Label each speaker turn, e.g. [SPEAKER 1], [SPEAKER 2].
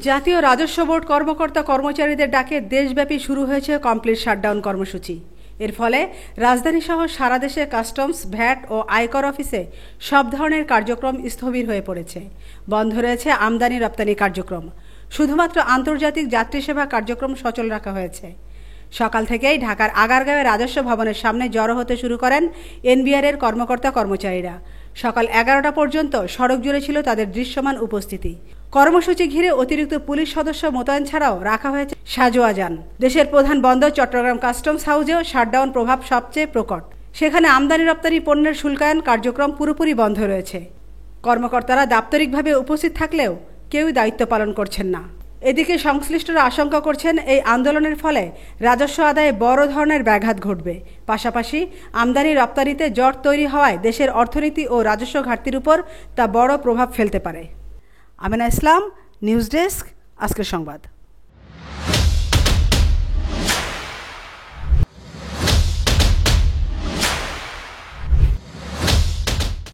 [SPEAKER 1] জাতীয় রাজস্ব বোর্ড কর্মকর্তা কর্মচারীদের ডাকে দেশব্যাপী শুরু হয়েছে কমপ্লিট শাটডাউন কর্মসূচি। এর ফলে রাজধানীসহ সারা দেশে কাস্টমস, ভ্যাট ও আয়কর অফিসে সব ধরনের কার্যক্রম স্থবির হয়ে পড়েছে। বন্ধ রয়েছে আমদানি রপ্তানি কার্যক্রম। শুধুমাত্র আন্তর্জাতিক যাত্রী সেবা কার্যক্রম সচল রাখা হয়েছে। সকাল থেকেই ঢাকার আগারগাঁওয়ে রাজস্ব ভবনের সামনে জড়ো হতে শুরু করেন এনবিআরের কর্মকর্তা কর্মচারীরা। সকাল 11টা পর্যন্ত সড়ক জুড়ে ছিল তাদের দৃশ্যমান উপস্থিতি। কর্মসূচি ঘিরে অতিরিক্ত পুলিশ সদস্য মোতায়েন ছাড়াও রাখা হয়েছে সাজোয়া যান। দেশের প্রধান বন্দর চট্টগ্রাম কাস্টমস হাউসেও শাটডাউন প্রভাব সবচেয়ে প্রকট। সেখানে আমদানি রপ্তানি পণ্যের শুল্কায়ন কার্যক্রম পুরোপুরি বন্ধ রয়েছে। কর্মকর্তারা দাপ্তরিকভাবে উপস্থিত থাকলেও কেউই দায়িত্ব পালন করছেন না। এদিকে সংশ্লিষ্টরা আশঙ্কা করছেন এই আন্দোলনের ফলে রাজস্ব আদায়ে বড় ধরনের ব্যাঘাত ঘটবে। পাশাপাশি আমদানি রপ্তানিতে জট তৈরি হওয়ায় দেশের অর্থনীতি ও রাজস্ব ঘাটতির উপর তা বড় প্রভাব ফেলতে পারে। আমিনা ইসলাম, নিউজ ডেস্ক, আজকের সংবাদ।